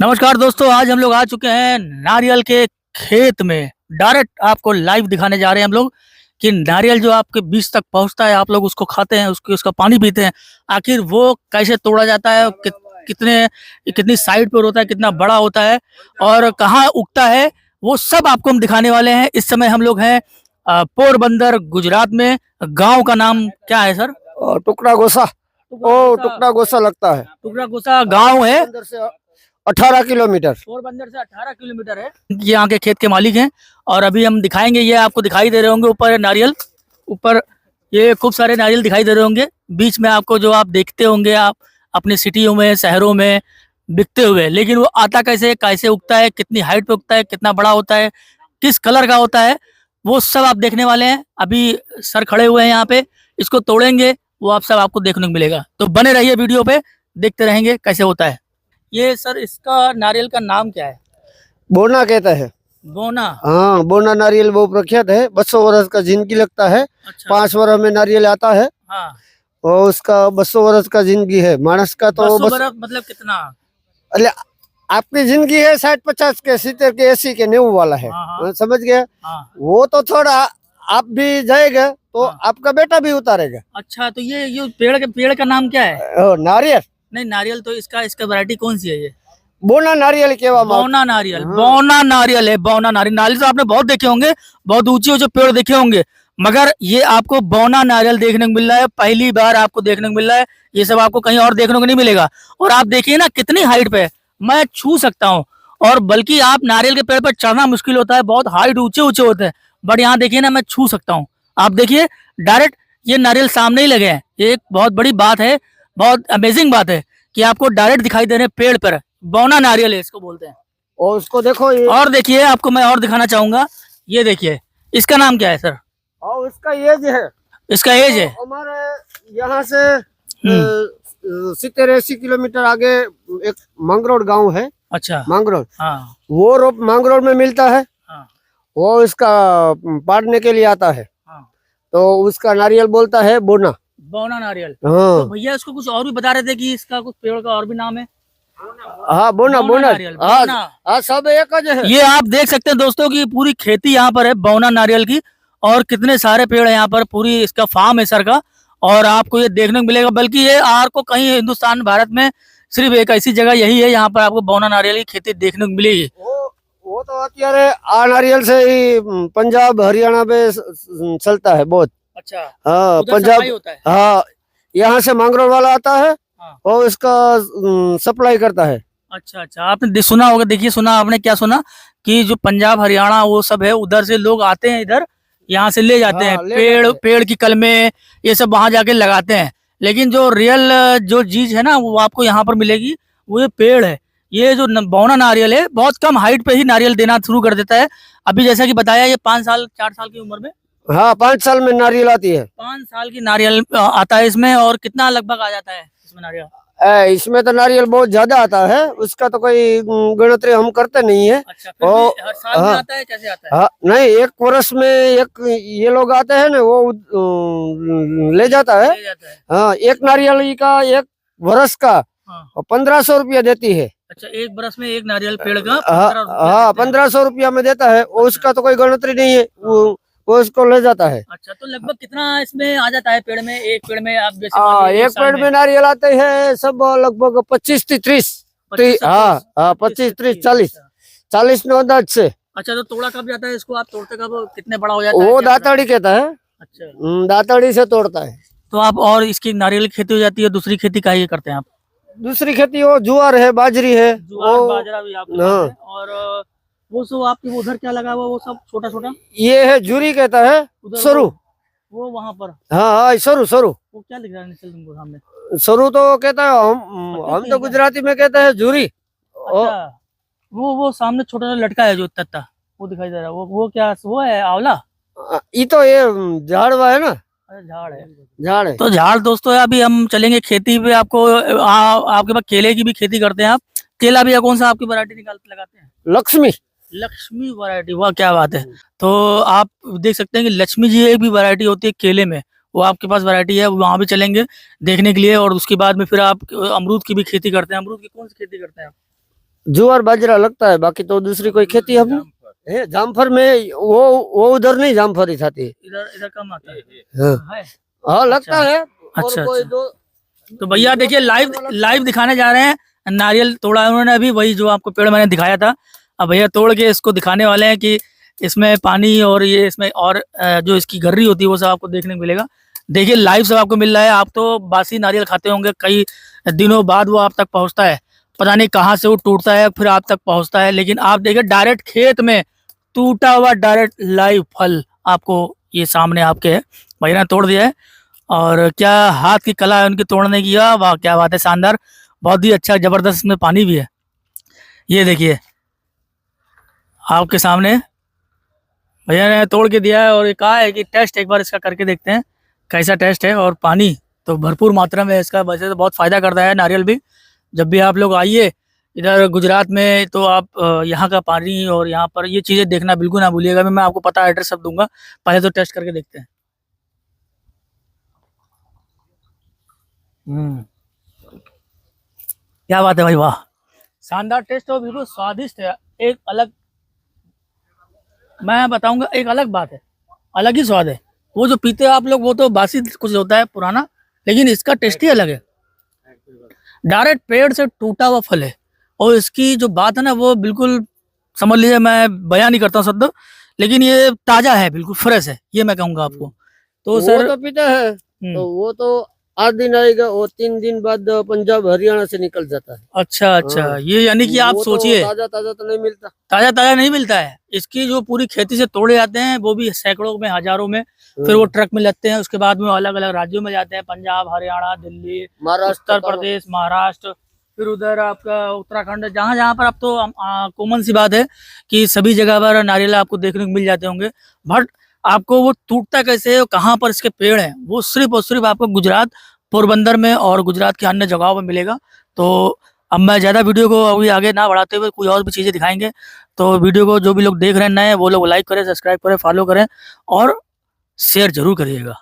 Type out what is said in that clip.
नमस्कार दोस्तों, आज हम लोग आ चुके हैं नारियल के खेत में। डायरेक्ट आपको लाइव दिखाने जा रहे हैं हम लोग कि नारियल जो आपके बीज तक पहुंचता है, आप लोग उसको खाते हैं, उसका पानी पीते हैं, आखिर वो कैसे तोड़ा जाता है, कितनी साइड पर होता है, कितना बड़ा होता है और कहाँ उगता है, वो सब आपको हम दिखाने वाले हैं। इस समय हम लोग हैं पोरबंदर, गुजरात में। गांव का नाम क्या है सर? टुकड़ा गोसा। टुकड़ा गोसा लगता है। टुकड़ा गोसा गाँव है। 18 किलोमीटर। पोरबंदर से 18 किलोमीटर है। ये यहाँ के खेत के मालिक हैं और अभी हम दिखाएंगे। ये आपको दिखाई दे रहे होंगे ऊपर नारियल, ऊपर ये खूब सारे नारियल दिखाई दे रहे होंगे। बीच में आपको जो आप देखते होंगे आप अपनी सिटियों में, शहरों में बिकते हुए, लेकिन वो आता कैसे, कैसे उगता है, कितनी हाइट पे उगता है, कितना बड़ा होता है, किस कलर का होता है, वो सब आप देखने वाले हैं। अभी सर खड़े हुए हैं यहाँ पे, इसको तोड़ेंगे, वो आप सब आपको देखने को मिलेगा। तो बने रहिए वीडियो पे, देखते रहेंगे कैसे होता है। ये सर इसका नारियल का नाम क्या है? बोना कहता है। बोना? हाँ, बोना नारियल बहुत प्रख्यात है। 200 वर्ष का जिंदगी लगता है। अच्छा। 5 वर्ष में नारियल आता है। हाँ। और उसका 200 वर्ष का जिंदगी है। मानस का तो 200 वर्ष मतलब कितना? अरे आपकी जिंदगी है 60-50 के, 70 के, 80 के, 90 वाला है। हाँ, हाँ। समझ गए? हाँ। वो तो थोड़ा आप भी जाएगा तो हाँ। आपका बेटा भी उतारेगा। अच्छा, तो ये पेड़ का नाम क्या है? नारियल नहीं, नारियल तो इसका वैरायटी कौन सी है? ये बोना नारियल के बौना नारियल। हाँ। बौना नारियल है। बौना नारियल। नारियल तो आपने बहुत देखे होंगे, बहुत ऊंचे ऊंचे पेड़ देखे होंगे, मगर ये आपको बौना नारियल देखने को मिल रहा है। पहली बार आपको देखने को मिल रहा है। ये सब आपको कहीं और देखने को नहीं मिलेगा। और आप देखिए ना कितनी हाइट पे है, मैं छू सकता हूँ। और बल्कि आप नारियल के पेड़ पर चढ़ना मुश्किल होता है, बहुत हाइट ऊंचे ऊंचे होते हैं, बट यहाँ देखिए ना, मैं छू सकता हूँ। आप देखिए डायरेक्ट ये नारियल सामने ही लगे हैं। ये एक बहुत बड़ी बात है, बहुत अमेजिंग बात है कि आपको डायरेक्ट दिखाई दे रहे हैं पेड़ पर। बौना नारियल है इसको बोलते हैं। और उसको देखो ये। और देखिए, आपको मैं और दिखाना चाहूंगा। ये देखिए, इसका नाम क्या है सर? और उसका एज है। इसका एज है? हमारे यहाँ से 70-80 किलोमीटर आगे एक मांगरोड गांव है। अच्छा। मांगरोड। हाँ। वो रोप मांगरोड में मिलता है। हाँ। वो इसका पाड़ने के लिए आता है। हाँ। तो उसका नारियल बोलता है बोना। बौना नारियल। हाँ। तो भैया इसको कुछ और भी बता रहे थे कि इसका कुछ पेड़ का और भी नाम है? हाँ, बोना बोना। नारियल। बौना। हाँ, सब एक है। ये आप देख सकते हैं दोस्तों की पूरी खेती यहाँ पर है बौना नारियल की, और कितने सारे पेड़ है यहाँ पर। पूरी इसका फार्म है सर का, और आपको ये देखने को मिलेगा। बल्कि ये आपको कहीं हिंदुस्तान भारत में सिर्फ एक ऐसी जगह यही है, यहाँ पर आपको बौना नारियल की खेती देखने को मिलेगी। वो तो अत्यारे आ नारियल से ही पंजाब हरियाणा में चलता है बहुत। अच्छा। हाँ, पंजाब होता है। हाँ, यहाँ से मांगरोल वाला आता है। हाँ। और इसका सप्लाई करता है। अच्छा अच्छा, आपने सुना होगा। देखिए, सुना आपने क्या सुना कि जो पंजाब हरियाणा वो सब है, उधर से लोग आते हैं इधर, यहाँ से ले जाते हैं पेड़ की कलमें, ये सब वहां जाके लगाते हैं। लेकिन जो रियल जो चीज है ना, वो आपको यहाँ पर मिलेगी, वो ये पेड़ है। ये जो बौना नारियल है, बहुत कम हाइट पे ही नारियल देना शुरू कर देता है। अभी जैसा कि बताया, ये 5 साल 4 साल की उम्र में, हाँ, 5 साल में नारियल आती है। 5 साल की नारियल आता है इसमें। और कितना लगभग आ जाता है इसमें नारियल? इसमें तो नारियल बहुत ज्यादा आता है। उसका तो कोई गिनती हम करते नहीं है। अच्छा, फिर भी हर साल में आता है? कैसे आता है? हाँ, नहीं, एक वर्ष में एक ये लोग आते हैं ना, वो ले जाता है। हाँ, एक नारियल का एक वर्ष का 1500 रुपया देती है। अच्छा, एक बरस में एक नारियल पेड़ का हाँ, 1500 रुपया में देता है। उसका तो कोई गिनती नहीं है, वो उसको ले जाता है। अच्छा, तो लगभग कितना इसमें आ जाता है पेड़ में? एक पेड़ में आप जैसे एक पेड़ में नारियल आते हैं सब लगभग 25 से 30। हाँ, 25, 30, 40 नो अंदाज से। अच्छा, तो तोड़ा कब जाता है इसको? आप तोड़ते कब, कितने बड़ा हो जाता है? वो दाताड़ी कहता है। अच्छा, दाताड़ी से तोड़ता है। तो आप और इसकी नारियल की खेती हो जाती है, दूसरी खेती का ये करते हैं आप? दूसरी खेती वो ज्वार है, बाजरी है, बाजरा भी आप। हाँ। और वो सब आपके उधर क्या लगा हुआ, वो सब छोटा छोटा? ये है झुरी कहता है, सरू। वो वहाँ पर? हाँ, सरू सरू। वो क्या लिख रहा है निचल तुमको सामने? सरू तो कहता है, हम तो गुजराती में कहते हैं झुरी। अच्छा, वो सामने छोटा सा लटका है जो तत्ता, वो दिखाई दे रहा है, वो क्या, वो है आंवला? ये तो ये झाड़ है ना। झाड़ है। झाड़ है। तो झाड़ दोस्तों, अभी हम चलेंगे खेती पे। आपको आपके पास केले की भी खेती करते हैं आप? केला भी कौन सा आपकी वैरायटी लगाते हैं? लक्ष्मी। लक्ष्मी वैरायटी, वाह क्या बात है। तो आप देख सकते हैं कि लक्ष्मी जी एक भी वैरायटी होती है केले में, वो आपके पास वैरायटी है। वहां भी चलेंगे देखने के लिए। और उसके बाद में फिर आप अमरूद की भी खेती करते हैं। अमरूद की कौन सी खेती करते हैं आप? जुआर बाजरा लगता है, बाकी तो दूसरी कोई खेती हम है। जामफर में वो उधर नहीं जामफरी थाती। इधर इधर कम आता है। हाँ, है। हाँ लगता है। और अच्छा, कोई अच्छा। दो तो भैया देखिए लाइव दिखाने जा रहे हैं। नारियल तोड़ा है उन्होंने अभी, वही जो आपको पेड़ मैंने दिखाया था। अब भैया तोड़ के इसको दिखाने वाले हैं कि इसमें पानी और ये इसमें और जो इसकी गर्री होती है वो सब आपको देखने को मिलेगा। देखिए लाइव सब आपको मिल रहा है। आप तो बासी नारियल खाते होंगे, कई दिनों बाद वो आप तक पहुंचता है, पता नहीं कहाँ से वो टूटता है फिर आप तक पहुंचता है, लेकिन आप देखिए डायरेक्ट खेत में टूटा हुआ डायरेक्ट लाइव फल आपको ये सामने आपके है। भैया ने तोड़ दिया है और क्या हाथ की कला है उनकी तोड़ने की। वाह क्या बात है, शानदार, बहुत ही अच्छा, जबरदस्त। इसमें पानी भी है, ये देखिए आपके सामने भैया ने तोड़ के दिया है और ये कहा है कि टेस्ट एक बार इसका करके देखते हैं कैसा टेस्ट है। और पानी तो भरपूर मात्रा में है इसका, वैसे तो बहुत फ़ायदा करता है नारियल भी। जब भी आप लोग आइए इधर गुजरात में तो आप यहाँ का पानी और यहाँ पर ये चीज़ें देखना बिल्कुल ना भूलिएगा। मैं आपको पता एड्रेस सब दूंगा, पहले तो टेस्ट करके देखते हैं। क्या बात है भाई, वाह शानदार टेस्ट और बिल्कुल स्वादिष्ट है। एक अलग, मैं बताऊंगा एक अलग बात है, अलग ही स्वाद है। वो जो पीते हो आप लोग वो तो बासी कुछ होता है पुराना, लेकिन इसका टेस्ट ही अलग है। डायरेक्ट पेड़ से टूटा हुआ फल है और इसकी जो बात है ना वो बिल्कुल समझ लीजिए, मैं बयान नहीं करता हूँ शब्द, लेकिन ये ताजा है, बिल्कुल फ्रेश है, ये मैं कहूँगा आपको। तो वो सर तो पीता है, तो वो तो 8 दिन आएगा, वो 3 दिन बाद पंजाब हरियाणा से निकल जाता है। अच्छा अच्छा, हाँ। ये यानी कि आप वो तो सोचिए ताजा ताजा तो नहीं मिलता। ताजा ताजा नहीं मिलता है। इसकी जो पूरी खेती से तोड़े जाते हैं वो भी सैकड़ों में, हजारों में, फिर वो ट्रक में लगते हैं, उसके बाद में अलग अलग राज्यों में जाते हैं, पंजाब, हरियाणा, दिल्ली, उत्तर प्रदेश, महाराष्ट्र, फिर उधर आपका उत्तराखंड, जहाँ जहाँ पर अब तो कॉमन सी बात है कि सभी जगह पर नारियल आपको देखने को मिल जाते होंगे। बट आपको वो टूटता कैसे है, कहाँ पर इसके पेड़ हैं, वो सिर्फ और सिर्फ आपको गुजरात, पोरबंदर में और गुजरात के अन्य जगहों पर मिलेगा। तो अब मैं ज़्यादा वीडियो को अभी आगे ना बढ़ाते हुए कोई और भी चीज़ें दिखाएंगे। तो वीडियो को जो भी लोग देख रहे हैं नए, वो लोग लाइक करें, सब्सक्राइब करें, फॉलो करें और शेयर जरूर करिएगा।